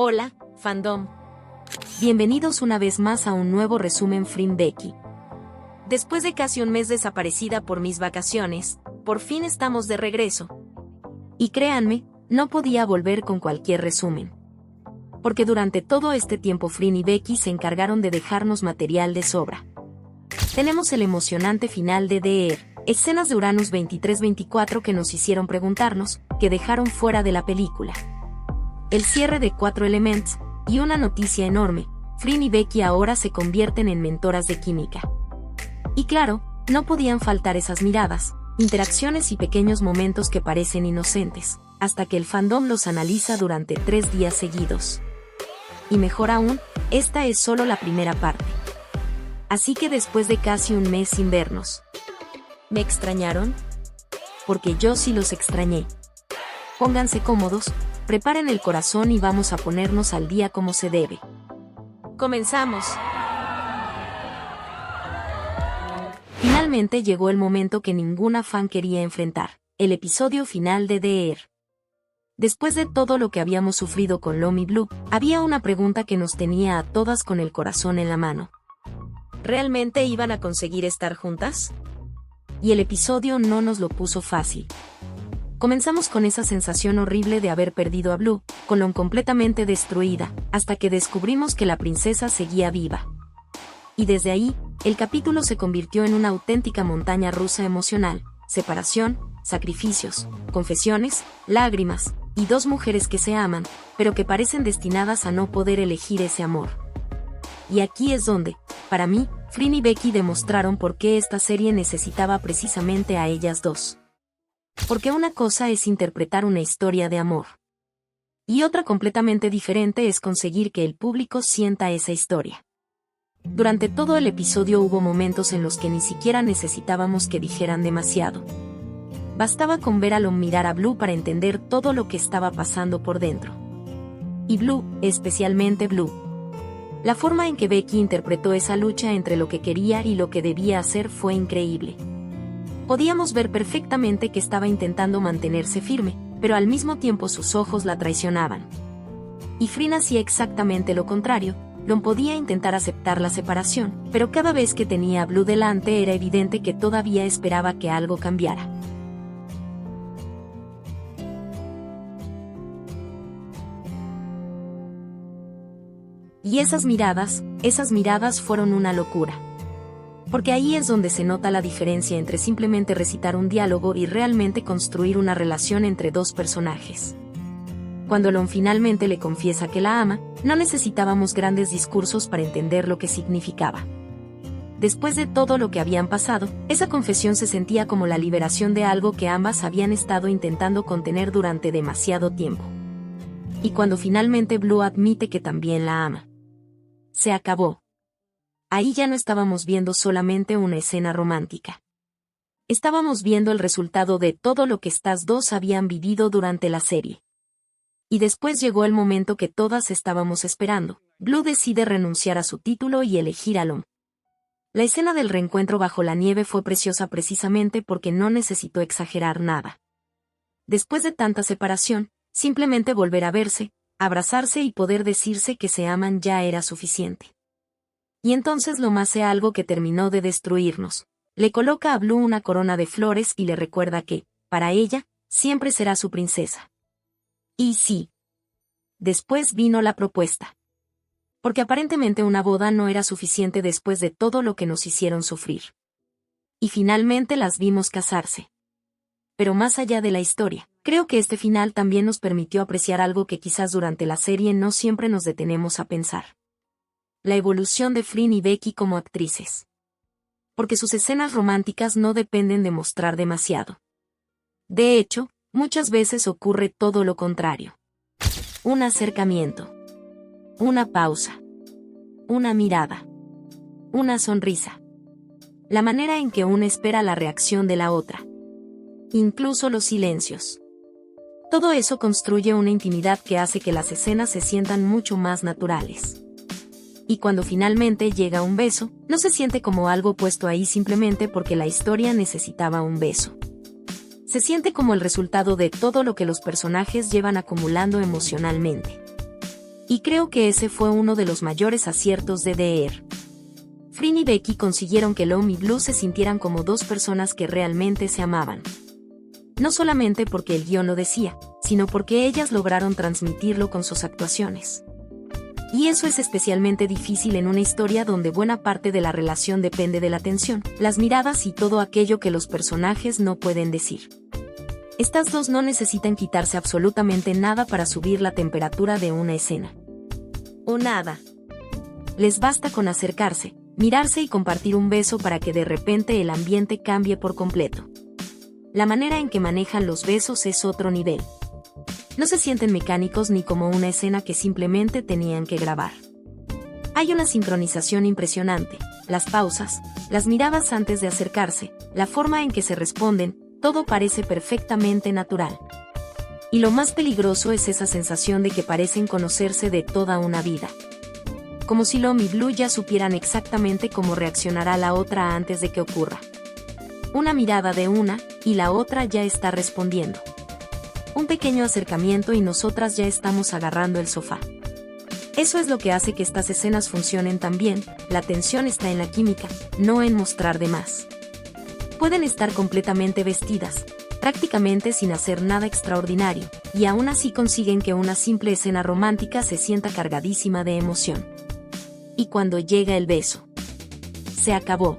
Hola, fandom. Bienvenidos una vez más a un nuevo resumen Frin Becky. Después de casi un mes desaparecida por mis vacaciones, por fin estamos de regreso. Y créanme, no podía volver con cualquier resumen. Porque durante todo este tiempo Frin y Becky se encargaron de dejarnos material de sobra. Tenemos el emocionante final de The escenas de Uranus 23-24 que nos hicieron preguntarnos, que dejaron fuera de la película. El cierre de 4 Elements, y una noticia enorme, Frin y Becky ahora se convierten en mentoras de química. Y claro, no podían faltar esas miradas, interacciones y pequeños momentos que parecen inocentes, hasta que el fandom los analiza durante 3 días seguidos. Y mejor aún, esta es solo la primera parte. Así que después de casi un mes sin vernos, ¿me extrañaron? Porque yo sí los extrañé. Pónganse cómodos, preparen el corazón y vamos a ponernos al día como se debe. Comenzamos. Finalmente llegó el momento que ninguna fan quería enfrentar, el episodio final de The. Después de todo lo que habíamos sufrido con Lom y Blue, había una pregunta que nos tenía a todas con el corazón en la mano. ¿Realmente iban a conseguir estar juntas? Y el episodio no nos lo puso fácil. Comenzamos con esa sensación horrible de haber perdido a Blue, con Lom completamente destruida, hasta que descubrimos que la princesa seguía viva. Y desde ahí, el capítulo se convirtió en una auténtica montaña rusa emocional, separación, sacrificios, confesiones, lágrimas, y 2 mujeres que se aman, pero que parecen destinadas a no poder elegir ese amor. Y aquí es donde, para mí, Frin y Becky demostraron por qué esta serie necesitaba precisamente a ellas dos. Porque una cosa es interpretar una historia de amor. Y otra completamente diferente es conseguir que el público sienta esa historia. Durante todo el episodio hubo momentos en los que ni siquiera necesitábamos que dijeran demasiado. Bastaba con ver a Lom mirar a Blue para entender todo lo que estaba pasando por dentro. Y Blue, especialmente Blue. La forma en que Becky interpretó esa lucha entre lo que quería y lo que debía hacer fue increíble. Podíamos ver perfectamente que estaba intentando mantenerse firme, pero al mismo tiempo sus ojos la traicionaban. Y Frin hacía exactamente lo contrario. Lom podía intentar aceptar la separación, pero cada vez que tenía a Blue delante era evidente que todavía esperaba que algo cambiara. Y esas miradas fueron una locura. Porque ahí es donde se nota la diferencia entre simplemente recitar un diálogo y realmente construir una relación entre 2 personajes. Cuando Lom finalmente le confiesa que la ama, no necesitábamos grandes discursos para entender lo que significaba. Después de todo lo que habían pasado, esa confesión se sentía como la liberación de algo que ambas habían estado intentando contener durante demasiado tiempo. Y cuando finalmente Blue admite que también la ama, se acabó. Ahí ya no estábamos viendo solamente una escena romántica. Estábamos viendo el resultado de todo lo que estas dos habían vivido durante la serie. Y después llegó el momento que todas estábamos esperando. Blue decide renunciar a su título y elegir a Lom. La escena del reencuentro bajo la nieve fue preciosa precisamente porque no necesitó exagerar nada. Después de tanta separación, simplemente volver a verse, abrazarse y poder decirse que se aman ya era suficiente. Y entonces Lom hace algo que terminó de destruirnos. Le coloca a Blue una corona de flores y le recuerda que, para ella, siempre será su princesa. Y sí. Después vino la propuesta. Porque aparentemente una boda no era suficiente después de todo lo que nos hicieron sufrir. Y finalmente las vimos casarse. Pero más allá de la historia, creo que este final también nos permitió apreciar algo que quizás durante la serie no siempre nos detenemos a pensar. La evolución de Frin y Becky como actrices. Porque sus escenas románticas no dependen de mostrar demasiado. De hecho, muchas veces ocurre todo lo contrario. Un acercamiento. Una pausa. Una mirada. Una sonrisa. La manera en que una espera la reacción de la otra. Incluso los silencios. Todo eso construye una intimidad que hace que las escenas se sientan mucho más naturales. Y cuando finalmente llega un beso, no se siente como algo puesto ahí simplemente porque la historia necesitaba un beso. Se siente como el resultado de todo lo que los personajes llevan acumulando emocionalmente. Y creo que ese fue uno de los mayores aciertos de DR. Flynn y Becky consiguieron que Lom y Blue se sintieran como dos personas que realmente se amaban. No solamente porque el guión lo decía, sino porque ellas lograron transmitirlo con sus actuaciones. Y eso es especialmente difícil en una historia donde buena parte de la relación depende de la tensión, las miradas y todo aquello que los personajes no pueden decir. Estas dos no necesitan quitarse absolutamente nada para subir la temperatura de una escena. O nada. Les basta con acercarse, mirarse y compartir un beso para que de repente el ambiente cambie por completo. La manera en que manejan los besos es otro nivel. No se sienten mecánicos ni como una escena que simplemente tenían que grabar. Hay una sincronización impresionante, las pausas, las miradas antes de acercarse, la forma en que se responden, todo parece perfectamente natural. Y lo más peligroso es esa sensación de que parecen conocerse de toda una vida. Como si Lom y Blue ya supieran exactamente cómo reaccionará la otra antes de que ocurra. Una mirada de una, y la otra ya está respondiendo. Un pequeño acercamiento y nosotras ya estamos agarrando el sofá. Eso es lo que hace que estas escenas funcionen tan bien, la tensión está en la química, no en mostrar de más. Pueden estar completamente vestidas, prácticamente sin hacer nada extraordinario, y aún así consiguen que una simple escena romántica se sienta cargadísima de emoción. Y cuando llega el beso, se acabó.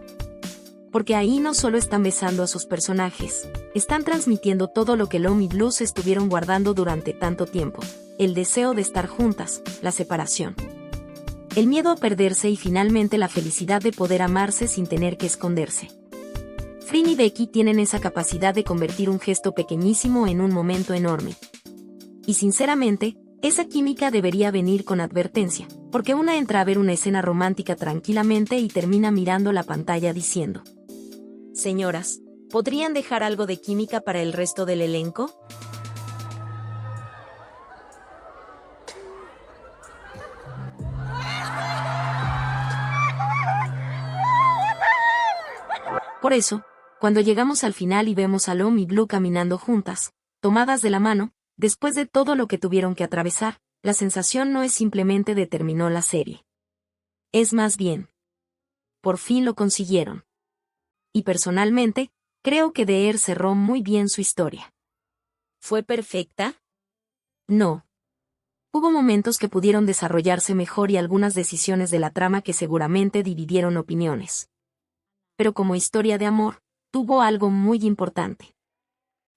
Porque ahí no solo están besando a sus personajes, están transmitiendo todo lo que Lom y Blue se estuvieron guardando durante tanto tiempo, el deseo de estar juntas, la separación, el miedo a perderse y finalmente la felicidad de poder amarse sin tener que esconderse. Flynn y Becky tienen esa capacidad de convertir un gesto pequeñísimo en un momento enorme. Y sinceramente, esa química debería venir con advertencia, porque una entra a ver una escena romántica tranquilamente y termina mirando la pantalla diciendo: señoras, ¿podrían dejar algo de química para el resto del elenco? Por eso, cuando llegamos al final y vemos a Lom y Blue caminando juntas, tomadas de la mano, después de todo lo que tuvieron que atravesar, la sensación no es simplemente de terminó la serie. Es más bien, por fin lo consiguieron. Y personalmente, creo que DR cerró muy bien su historia. ¿Fue perfecta? No. Hubo momentos que pudieron desarrollarse mejor y algunas decisiones de la trama que seguramente dividieron opiniones. Pero como historia de amor, tuvo algo muy importante.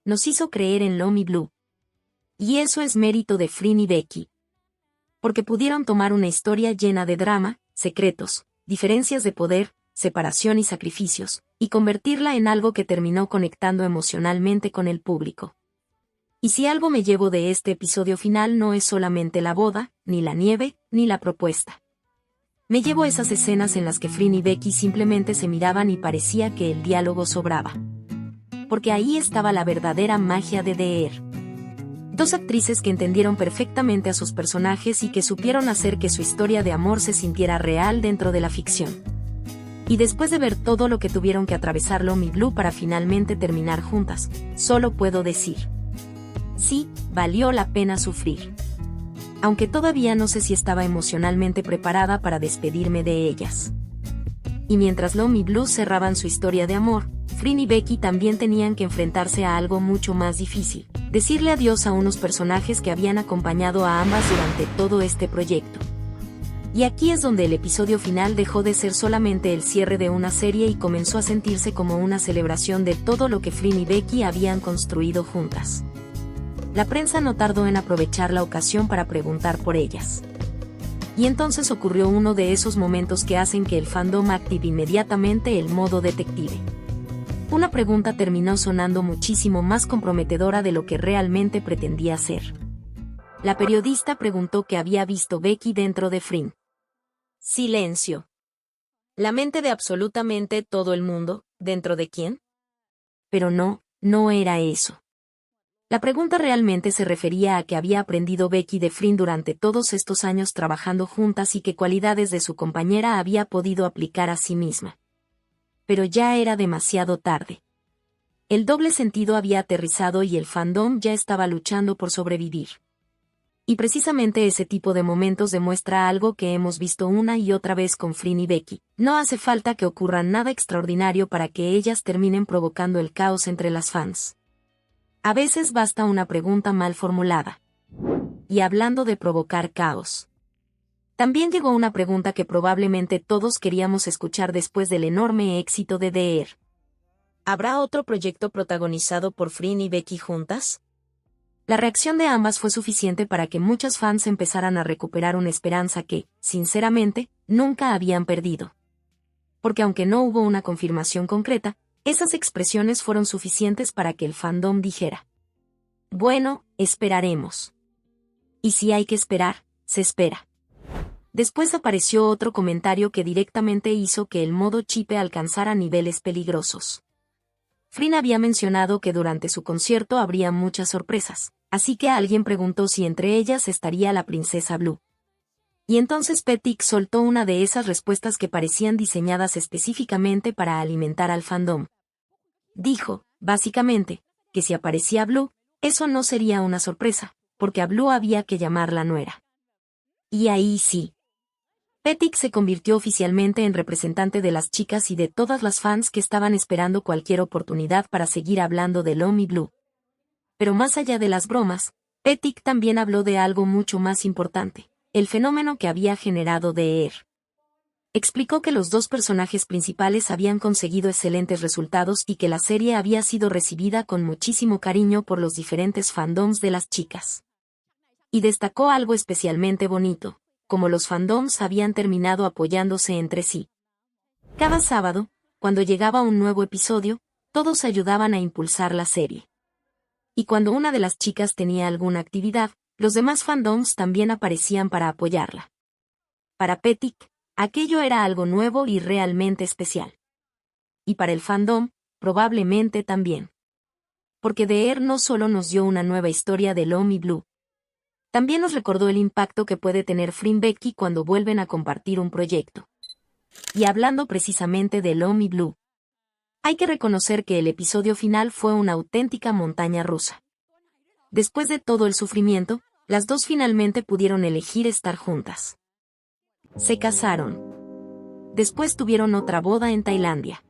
Nos hizo creer en Lom y Blue. Y eso es mérito de Flynn y Becky. Porque pudieron tomar una historia llena de drama, secretos, diferencias de poder, separación y sacrificios, y convertirla en algo que terminó conectando emocionalmente con el público. Y si algo me llevo de este episodio final no es solamente la boda, ni la nieve, ni la propuesta. Me llevo esas escenas en las que Flynn y Becky simplemente se miraban y parecía que el diálogo sobraba. Porque ahí estaba la verdadera magia de DR. Dos actrices que entendieron perfectamente a sus personajes y que supieron hacer que su historia de amor se sintiera real dentro de la ficción. Y después de ver todo lo que tuvieron que atravesar Lom y Blue para finalmente terminar juntas, solo puedo decir: sí, valió la pena sufrir. Aunque todavía no sé si estaba emocionalmente preparada para despedirme de ellas. Y mientras Lom y Blue cerraban su historia de amor, Flynn y Becky también tenían que enfrentarse a algo mucho más difícil: decirle adiós a unos personajes que habían acompañado a ambas durante todo este proyecto. Y aquí es donde el episodio final dejó de ser solamente el cierre de una serie y comenzó a sentirse como una celebración de todo lo que Flynn y Becky habían construido juntas. La prensa no tardó en aprovechar la ocasión para preguntar por ellas. Y entonces ocurrió uno de esos momentos que hacen que el fandom active inmediatamente el modo detective. Una pregunta terminó sonando muchísimo más comprometedora de lo que realmente pretendía ser. La periodista preguntó qué había visto Becky dentro de Flynn. Silencio. ¿La mente de absolutamente todo el mundo, dentro de quién? Pero no era eso. La pregunta realmente se refería a qué había aprendido Becky de Flynn durante todos estos años trabajando juntas y qué cualidades de su compañera había podido aplicar a sí misma. Pero ya era demasiado tarde. El doble sentido había aterrizado y el fandom ya estaba luchando por sobrevivir. Y precisamente ese tipo de momentos demuestra algo que hemos visto una y otra vez con Flynn y Becky. No hace falta que ocurra nada extraordinario para que ellas terminen provocando el caos entre las fans. A veces basta una pregunta mal formulada. Y hablando de provocar caos, también llegó una pregunta que probablemente todos queríamos escuchar después del enorme éxito de The Air. ¿Habrá otro proyecto protagonizado por Flynn y Becky juntas? La reacción de ambas fue suficiente para que muchos fans empezaran a recuperar una esperanza que, sinceramente, nunca habían perdido. Porque aunque no hubo una confirmación concreta, esas expresiones fueron suficientes para que el fandom dijera: bueno, esperaremos. Y si hay que esperar, se espera. Después apareció otro comentario que directamente hizo que el modo chipe alcanzara niveles peligrosos. Flynn había mencionado que durante su concierto habría muchas sorpresas, así que alguien preguntó si entre ellas estaría la princesa Blue. Y entonces Pettit soltó una de esas respuestas que parecían diseñadas específicamente para alimentar al fandom. Dijo, básicamente, que si aparecía Blue, eso no sería una sorpresa, porque a Blue había que llamarla nuera. Y ahí sí. Pettit se convirtió oficialmente en representante de las chicas y de todas las fans que estaban esperando cualquier oportunidad para seguir hablando de Lomi Blue. Pero más allá de las bromas, Pettit también habló de algo mucho más importante, el fenómeno que había generado The Air. Explicó que los dos personajes principales habían conseguido excelentes resultados y que la serie había sido recibida con muchísimo cariño por los diferentes fandoms de las chicas. Y destacó algo especialmente bonito: como los fandoms habían terminado apoyándose entre sí. Cada sábado, cuando llegaba un nuevo episodio, todos ayudaban a impulsar la serie. Y cuando una de las chicas tenía alguna actividad, los demás fandoms también aparecían para apoyarla. Para Pettit, aquello era algo nuevo y realmente especial. Y para el fandom, probablemente también. Porque The Air no solo nos dio una nueva historia de Lomi Blue, también nos recordó el impacto que puede tener Flynn y Becky cuando vuelven a compartir un proyecto. Y hablando precisamente de Lomi Blue, hay que reconocer que el episodio final fue una auténtica montaña rusa. Después de todo el sufrimiento, las dos finalmente pudieron elegir estar juntas. Se casaron. Después tuvieron otra boda en Tailandia.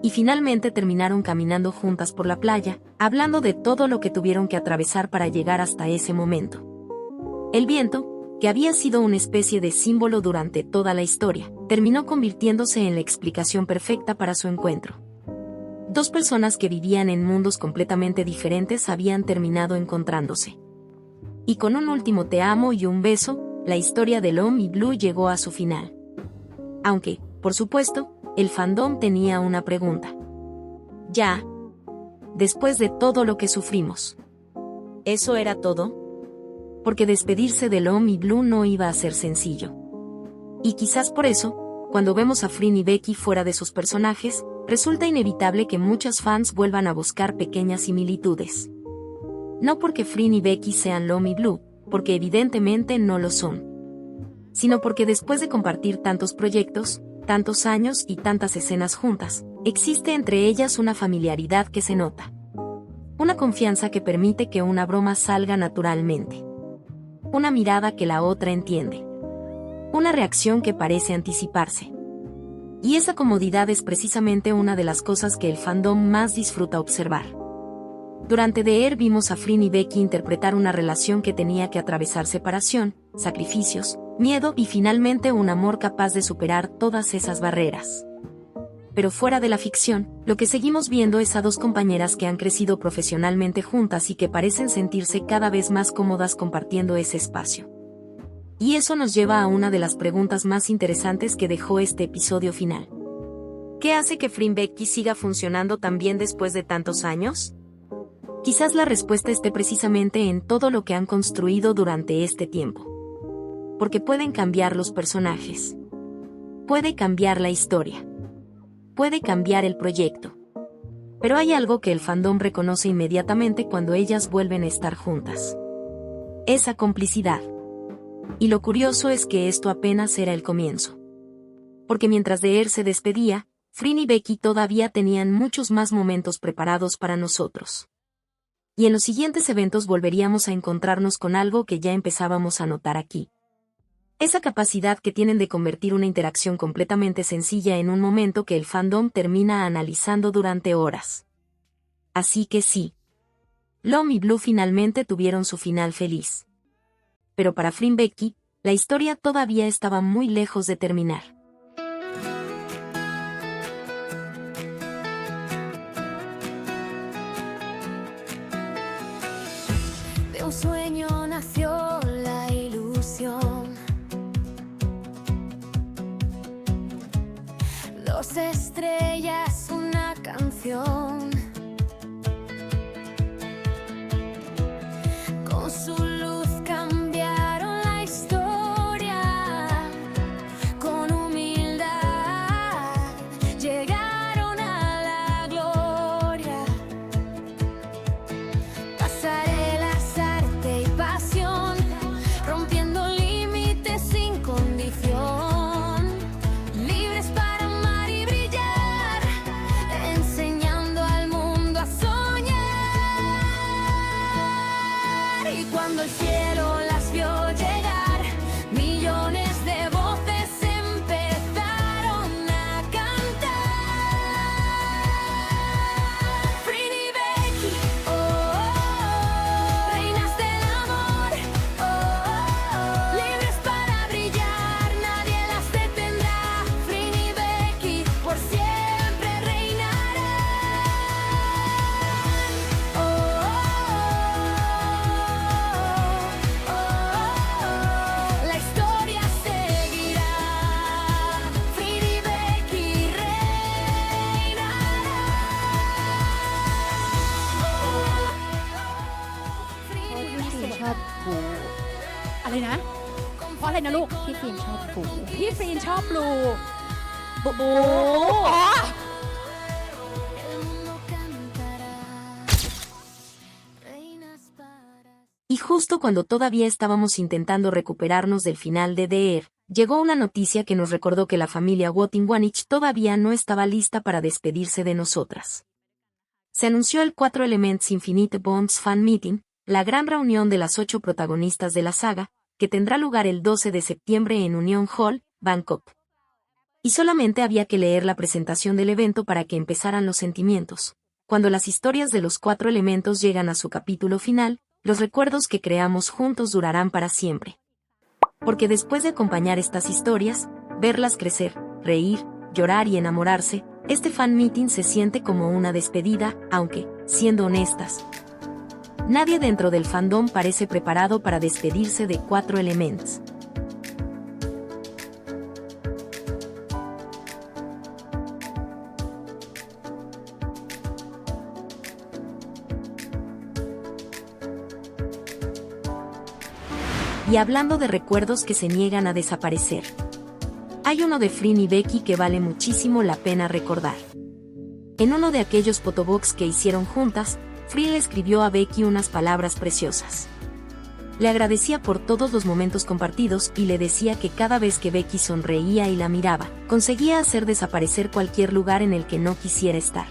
Y finalmente terminaron caminando juntas por la playa, hablando de todo lo que tuvieron que atravesar para llegar hasta ese momento. El viento, que había sido una especie de símbolo durante toda la historia, terminó convirtiéndose en la explicación perfecta para su encuentro. Dos personas que vivían en mundos completamente diferentes habían terminado encontrándose. Y con un último te amo y un beso, la historia de Lomi Blue llegó a su final. Aunque, por supuesto, el fandom tenía una pregunta. Ya. Después de todo lo que sufrimos, ¿eso era todo? Porque despedirse de Lomi Blue no iba a ser sencillo. Y quizás por eso, cuando vemos a Flynn y Becky fuera de sus personajes, resulta inevitable que muchos fans vuelvan a buscar pequeñas similitudes. No porque Flynn y Becky sean Lomi Blue, porque evidentemente no lo son. Sino porque después de compartir tantos proyectos, tantos años y tantas escenas juntas, existe entre ellas una familiaridad que se nota. Una confianza que permite que una broma salga naturalmente. Una mirada que la otra entiende. Una reacción que parece anticiparse. Y esa comodidad es precisamente una de las cosas que el fandom más disfruta observar. Durante The Air vimos a Flynn y Becky interpretar una relación que tenía que atravesar separación, sacrificios, miedo y finalmente un amor capaz de superar todas esas barreras. Pero fuera de la ficción, lo que seguimos viendo es a dos compañeras que han crecido profesionalmente juntas y que parecen sentirse cada vez más cómodas compartiendo ese espacio. Y eso nos lleva a una de las preguntas más interesantes que dejó este episodio final. ¿Qué hace que Flynn y Becky siga funcionando tan bien después de tantos años? Quizás la respuesta esté precisamente en todo lo que han construido durante este tiempo. Porque pueden cambiar los personajes. Puede cambiar la historia. Puede cambiar el proyecto. Pero hay algo que el fandom reconoce inmediatamente cuando ellas vuelven a estar juntas. Esa complicidad. Y lo curioso es que esto apenas era el comienzo. Porque mientras The Air se despedía, Flynn y Becky todavía tenían muchos más momentos preparados para nosotros. Y en los siguientes eventos volveríamos a encontrarnos con algo que ya empezábamos a notar aquí. Esa capacidad que tienen de convertir una interacción completamente sencilla en un momento que el fandom termina analizando durante horas. Así que sí. Lom y Blue finalmente tuvieron su final feliz. Pero para Finn y Becky, la historia todavía estaba muy lejos de terminar. De un sueño nació la ilusión. 2 estrellas, una canción. Con su luz cambiaron la historia. Con humildad llegaron a la gloria. Pasarelas, arte y pasión, rompiendo límites sin condición. Libres para amar y brillar, enseñando al mundo a soñar. Y cuando el cielo las vio llegar, millones de voces empezaron a cantar. Finn y Becky, oh, oh, reinas del amor, oh, oh, libres para brillar, nadie las detendrá. Finn y Becky por siempre reinarán. Oh, oh, oh, oh, la historia seguirá. Finn y Becky reinarán. Finn y พี่ฟิล์ม Becky ชอบบู อะไรนะ เพราะอะไรนะลูก พี่ฟิล์มชอบบู พี่ฟรีนชอบบลูบูบู el mundo cantará. Reinas para Y justo cuando todavía estábamos intentando recuperarnos del final de The Air, llegó una noticia que nos recordó que la familia Wotinwanich todavía no estaba lista para despedirse de nosotras. Se anunció el 4 Elements Infinite Bonds Fan Meeting, la gran reunión de las 8 protagonistas de la saga, que tendrá lugar el 12 de septiembre en Union Hall, Bangkok. Y solamente había que leer la presentación del evento para que empezaran los sentimientos. Cuando las historias de los 4 elementos llegan a su capítulo final, los recuerdos que creamos juntos durarán para siempre. Porque después de acompañar estas historias, verlas crecer, reír, llorar y enamorarse, este fan meeting se siente como una despedida, aunque, siendo honestas, nadie dentro del fandom parece preparado para despedirse de 4 Elements. Y hablando de recuerdos que se niegan a desaparecer, hay uno de Finn y Becky que vale muchísimo la pena recordar. En uno de aquellos photobox que hicieron juntas, Finn le escribió a Becky unas palabras preciosas. Le agradecía por todos los momentos compartidos y le decía que cada vez que Becky sonreía y la miraba, conseguía hacer desaparecer cualquier lugar en el que no quisiera estar.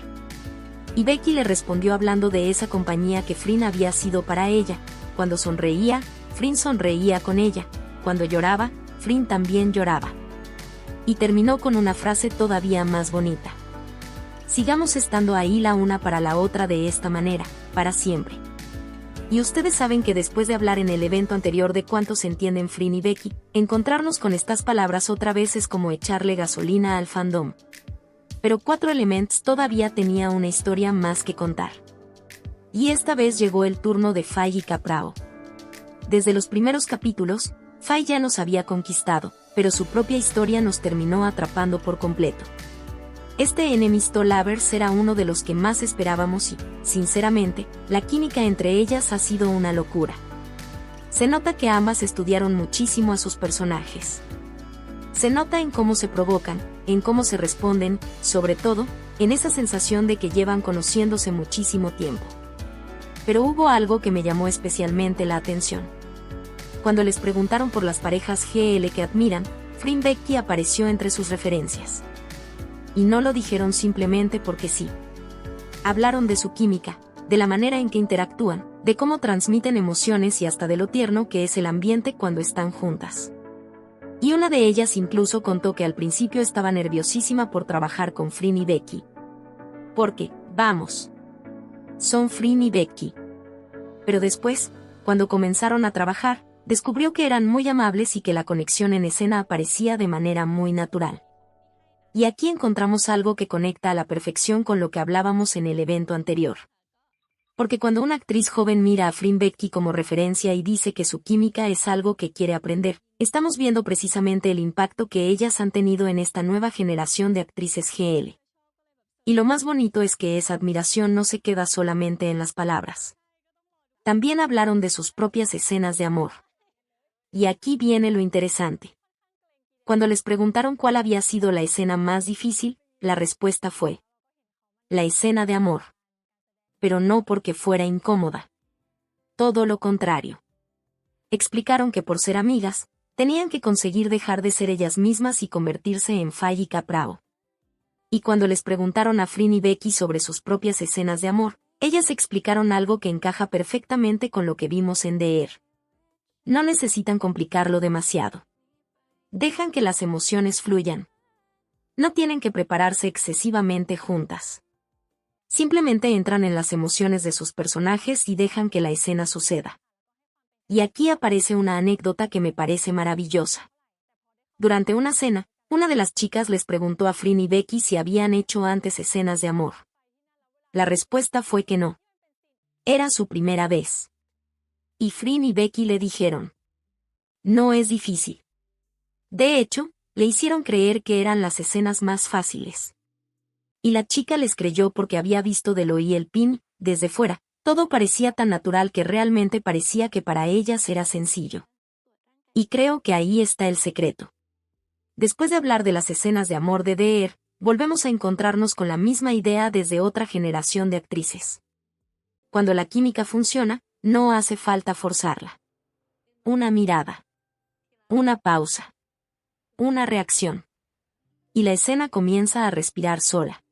Y Becky le respondió hablando de esa compañía que Finn había sido para ella. Cuando sonreía, Finn sonreía con ella. Cuando lloraba, Finn también lloraba. Y terminó con una frase todavía más bonita. Sigamos estando ahí la una para la otra de esta manera, para siempre. Y ustedes saben que después de hablar en el evento anterior de cuánto se entienden Finn y Becky, encontrarnos con estas palabras otra vez es como echarle gasolina al fandom. Pero 4 Elements todavía tenía una historia más que contar. Y esta vez llegó el turno de Fai y Caprao. Desde los primeros capítulos, Fai ya nos había conquistado, pero su propia historia nos terminó atrapando por completo. Este Enemies to Lovers era uno de los que más esperábamos y, sinceramente, la química entre ellas ha sido una locura. Se nota que ambas estudiaron muchísimo a sus personajes. Se nota en cómo se provocan, en cómo se responden, sobre todo, en esa sensación de que llevan conociéndose muchísimo tiempo. Pero hubo algo que me llamó especialmente la atención. Cuando les preguntaron por las parejas GL que admiran, Finn y Becky apareció entre sus referencias. Y no lo dijeron simplemente porque sí. Hablaron de su química, de la manera en que interactúan, de cómo transmiten emociones y hasta de lo tierno que es el ambiente cuando están juntas. Y una de ellas incluso contó que al principio estaba nerviosísima por trabajar con Frin y Becky. Porque, vamos, son Frin y Becky. Pero después, cuando comenzaron a trabajar, descubrió que eran muy amables y que la conexión en escena aparecía de manera muy natural. Y aquí encontramos algo que conecta a la perfección con lo que hablábamos en el evento anterior. Porque cuando una actriz joven mira a Frin Becky como referencia y dice que su química es algo que quiere aprender, estamos viendo precisamente el impacto que ellas han tenido en esta nueva generación de actrices GL. Y lo más bonito es que esa admiración no se queda solamente en las palabras. También hablaron de sus propias escenas de amor. Y aquí viene lo interesante. Cuando les preguntaron cuál había sido la escena más difícil, la respuesta fue: la escena de amor. Pero no porque fuera incómoda. Todo lo contrario. Explicaron que por ser amigas, tenían que conseguir dejar de ser ellas mismas y convertirse en Faye y Caprao. Y cuando les preguntaron a Frin y Becky sobre sus propias escenas de amor, ellas explicaron algo que encaja perfectamente con lo que vimos en The Air. No necesitan complicarlo demasiado. Dejan que las emociones fluyan. No tienen que prepararse excesivamente juntas. Simplemente entran en las emociones de sus personajes y dejan que la escena suceda. Y aquí aparece una anécdota que me parece maravillosa. Durante una cena, una de las chicas les preguntó a Frin y Becky si habían hecho antes escenas de amor. La respuesta fue que no. Era su primera vez. Y Frin y Becky le dijeron: no es difícil. De hecho, le hicieron creer que eran las escenas más fáciles. Y la chica les creyó porque había visto Delo y el Pin, desde fuera, todo parecía tan natural que realmente parecía que para ellas era sencillo. Y creo que ahí está el secreto. Después de hablar de las escenas de amor de The Air, volvemos a encontrarnos con la misma idea desde otra generación de actrices. Cuando la química funciona, no hace falta forzarla. Una mirada. Una pausa. Una reacción. Y la escena comienza a respirar sola.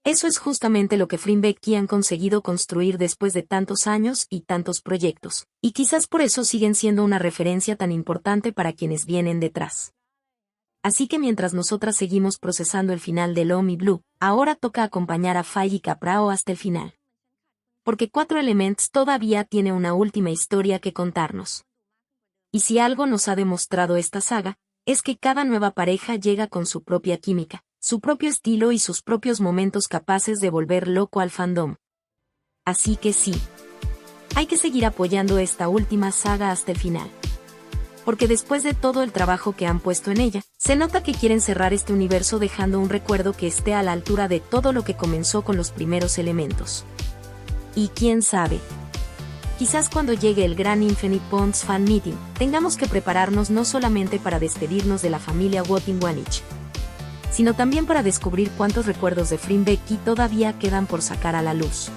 Eso es justamente lo que Frin y Becky han conseguido construir después de tantos años y tantos proyectos, y quizás por eso siguen siendo una referencia tan importante para quienes vienen detrás. Así que mientras nosotras seguimos procesando el final de Lo Mi Blue, ahora toca acompañar a Faye y Caprao hasta el final. Porque 4 Elements todavía tiene una última historia que contarnos. Y si algo nos ha demostrado esta saga, es que cada nueva pareja llega con su propia química, su propio estilo y sus propios momentos capaces de volver loco al fandom. Así que sí, hay que seguir apoyando esta última saga hasta el final. Porque después de todo el trabajo que han puesto en ella, se nota que quieren cerrar este universo dejando un recuerdo que esté a la altura de todo lo que comenzó con los primeros elementos. Y quién sabe, quizás cuando llegue el gran Infinite Bonds Fan Meeting, tengamos que prepararnos no solamente para despedirnos de la familia Wotin-Wanich, sino también para descubrir cuántos recuerdos de Frin y Becky todavía quedan por sacar a la luz.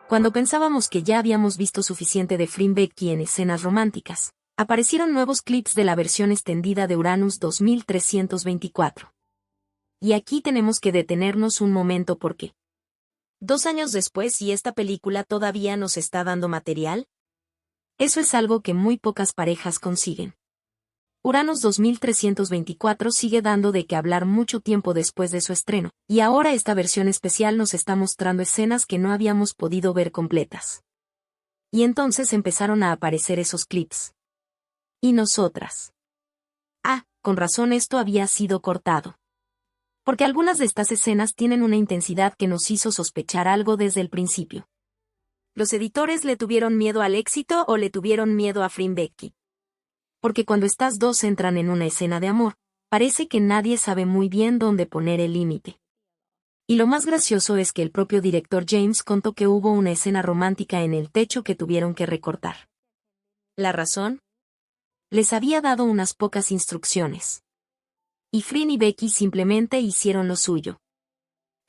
Cuando pensábamos que ya habíamos visto suficiente de Frin y Becky en escenas románticas, aparecieron nuevos clips de la versión extendida de Uranus 2324. Y aquí tenemos que detenernos un momento porque 2 años después, ¿y esta película todavía nos está dando material? Eso es algo que muy pocas parejas consiguen. Uranus 2324 sigue dando de qué hablar mucho tiempo después de su estreno, y ahora esta versión especial nos está mostrando escenas que no habíamos podido ver completas. Y entonces empezaron a aparecer esos clips. Y nosotras. Ah, con razón esto había sido cortado. Porque algunas de estas escenas tienen una intensidad que nos hizo sospechar algo desde el principio. ¿Los editores le tuvieron miedo al éxito o le tuvieron miedo a Frin y Becky? Porque cuando estas dos entran en una escena de amor, parece que nadie sabe muy bien dónde poner el límite. Y lo más gracioso es que el propio director James contó que hubo una escena romántica en el techo que tuvieron que recortar. ¿La razón? Les había dado unas pocas instrucciones. Y Frin y Becky simplemente hicieron lo suyo.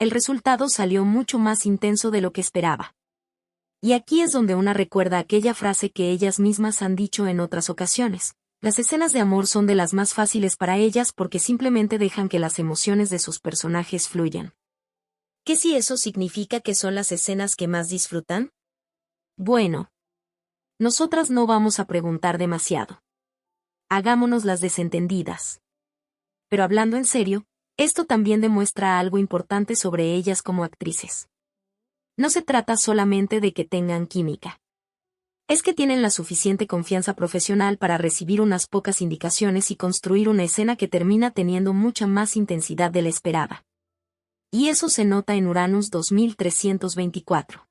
El resultado salió mucho más intenso de lo que esperaba. Y aquí es donde una recuerda aquella frase que ellas mismas han dicho en otras ocasiones. Las escenas de amor son de las más fáciles para ellas porque simplemente dejan que las emociones de sus personajes fluyan. ¿Qué si eso significa que son las escenas que más disfrutan? Bueno, nosotras no vamos a preguntar demasiado. Hagámonos las desentendidas. Pero hablando en serio, esto también demuestra algo importante sobre ellas como actrices. No se trata solamente de que tengan química. Es que tienen la suficiente confianza profesional para recibir unas pocas indicaciones y construir una escena que termina teniendo mucha más intensidad de la esperada. Y eso se nota en Uranus 2324.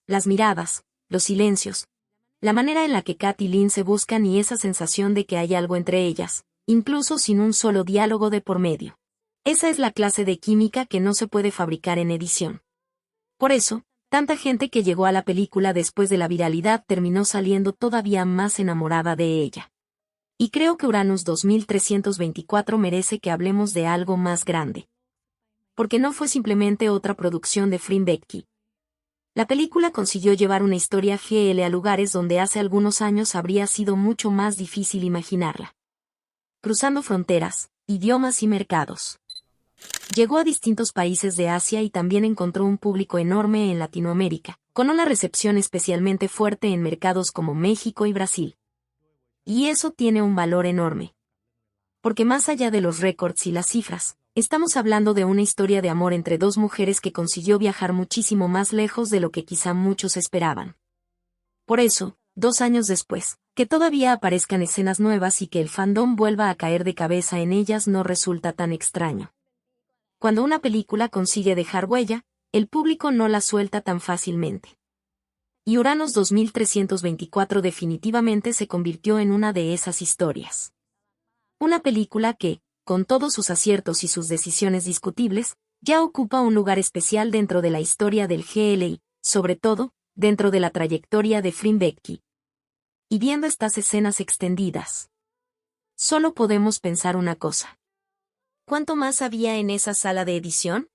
Las miradas, los silencios, la manera en la que Kat y Lynn se buscan y esa sensación de que hay algo entre ellas, incluso sin un solo diálogo de por medio. Esa es la clase de química que no se puede fabricar en edición. Por eso, tanta gente que llegó a la película después de la viralidad terminó saliendo todavía más enamorada de ella. Y creo que Uranus 2324 merece que hablemos de algo más grande. Porque no fue simplemente otra producción de Fring Becky. La película consiguió llevar una historia GL a lugares donde hace algunos años habría sido mucho más difícil imaginarla. Cruzando fronteras, idiomas y mercados. Llegó a distintos países de Asia y también encontró un público enorme en Latinoamérica, con una recepción especialmente fuerte en mercados como México y Brasil. Y eso tiene un valor enorme. Porque más allá de los récords y las cifras, estamos hablando de una historia de amor entre dos mujeres que consiguió viajar muchísimo más lejos de lo que quizá muchos esperaban. Por eso, 2 años después, que todavía aparezcan escenas nuevas y que el fandom vuelva a caer de cabeza en ellas no resulta tan extraño. Cuando una película consigue dejar huella, el público no la suelta tan fácilmente. Y Uranus 2324 definitivamente se convirtió en una de esas historias. Una película que, con todos sus aciertos y sus decisiones discutibles, ya ocupa un lugar especial dentro de la historia del GLI, sobre todo, dentro de la trayectoria de Fring Becky. Y viendo estas escenas extendidas, solo podemos pensar una cosa. ¿Cuánto más había en esa sala de edición?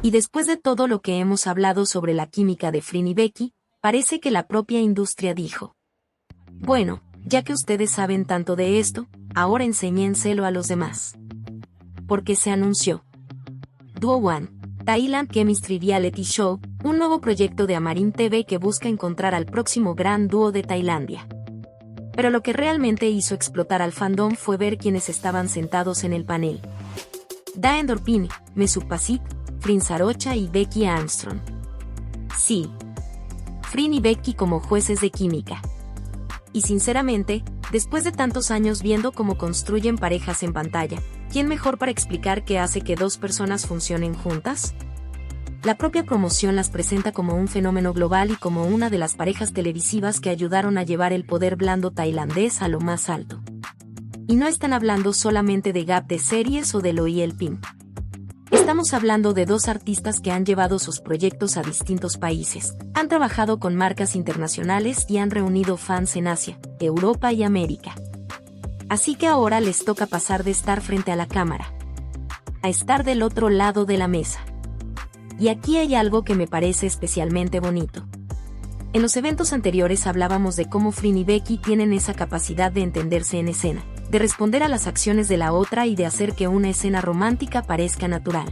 Y después de todo lo que hemos hablado sobre la química de Fring y Becky, parece que la propia industria dijo: bueno, ya que ustedes saben tanto de esto, ahora enséñenselo a los demás. Porque se anunció Duo One, Thailand Chemistry Reality Show, un nuevo proyecto de Amarin TV que busca encontrar al próximo gran dúo de Tailandia. Pero lo que realmente hizo explotar al fandom fue ver quienes estaban sentados en el panel. Da Endorphin, Mesut Pasit, Fring Sarocha y Becky Armstrong. Sí. Fring y Becky como jueces de química. Y sinceramente, después de tantos años viendo cómo construyen parejas en pantalla, ¿quién mejor para explicar qué hace que dos personas funcionen juntas? La propia promoción las presenta como un fenómeno global y como una de las parejas televisivas que ayudaron a llevar el poder blando tailandés a lo más alto. Y no están hablando solamente de Gap de series o de Loy Pin. Estamos hablando de dos artistas que han llevado sus proyectos a distintos países, han trabajado con marcas internacionales y han reunido fans en Asia, Europa y América. Así que ahora les toca pasar de estar frente a la cámara a estar del otro lado de la mesa. Y aquí hay algo que me parece especialmente bonito. En los eventos anteriores hablábamos de cómo Fring y Becky tienen esa capacidad de entenderse en escena, de responder a las acciones de la otra y de hacer que una escena romántica parezca natural.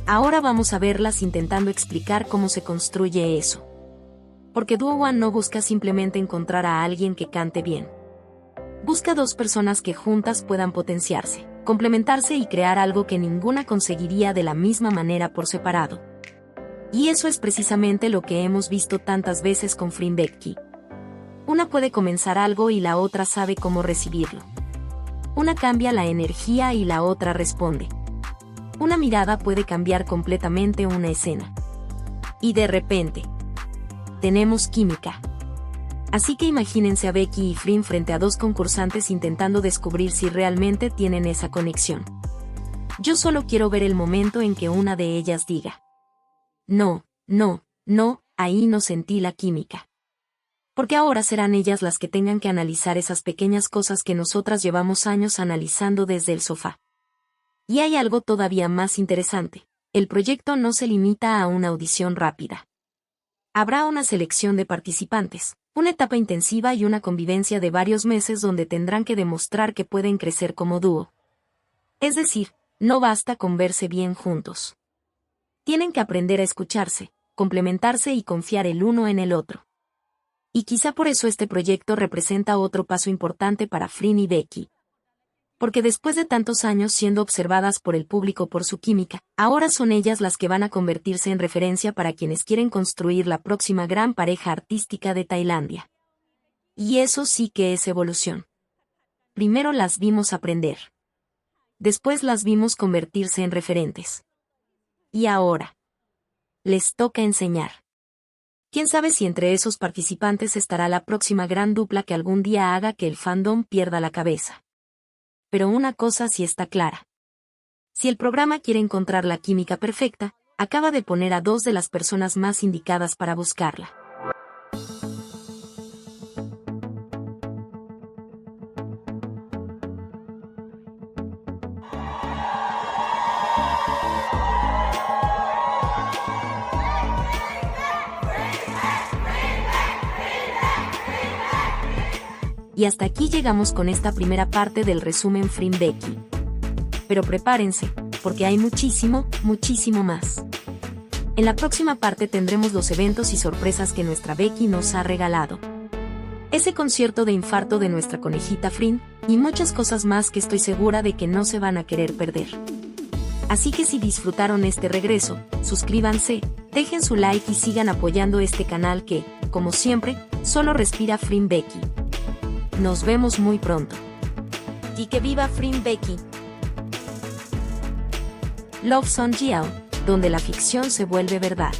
Ahora vamos a verlas intentando explicar cómo se construye eso. Porque Duo One no busca simplemente encontrar a alguien que cante bien. Busca dos personas que juntas puedan potenciarse, complementarse y crear algo que ninguna conseguiría de la misma manera por separado. Y eso es precisamente lo que hemos visto tantas veces con Finn Becky. Una puede comenzar algo y la otra sabe cómo recibirlo. Una cambia la energía y la otra responde. Una mirada puede cambiar completamente una escena. Y de repente, tenemos química. Así que imagínense a Becky y Finn frente a dos concursantes intentando descubrir si realmente tienen esa conexión. Yo solo quiero ver el momento en que una de ellas diga: no, ahí no sentí la química. Porque ahora serán ellas las que tengan que analizar esas pequeñas cosas que nosotras llevamos años analizando desde el sofá. Y hay algo todavía más interesante: el proyecto no se limita a una audición rápida. Habrá una selección de participantes, una etapa intensiva y una convivencia de varios meses donde tendrán que demostrar que pueden crecer como dúo. Es decir, no basta con verse bien juntos. Tienen que aprender a escucharse, complementarse y confiar el uno en el otro. Y quizá por eso este proyecto representa otro paso importante para Finn y Becky. Porque después de tantos años siendo observadas por el público por su química, ahora son ellas las que van a convertirse en referencia para quienes quieren construir la próxima gran pareja artística de Tailandia. Y eso sí que es evolución. Primero las vimos aprender. Después las vimos convertirse en referentes. Y ahora les toca enseñar. ¿Quién sabe si entre esos participantes estará la próxima gran dupla que algún día haga que el fandom pierda la cabeza? Pero una cosa sí está clara. Si el programa quiere encontrar la química perfecta, acaba de poner a dos de las personas más indicadas para buscarla. Y hasta aquí llegamos con esta primera parte del resumen Finn Becky. Pero prepárense, porque hay muchísimo más. En la próxima parte tendremos los eventos y sorpresas que nuestra Becky nos ha regalado. Ese concierto de infarto de nuestra conejita Finn, y muchas cosas más que estoy segura de que no se van a querer perder. Así que si disfrutaron este regreso, suscríbanse, dejen su like y sigan apoyando este canal que, como siempre, solo respira Finn Becky. Nos vemos muy pronto. Y que viva Finn Becky. Love Song Jiao, donde la ficción se vuelve verdad.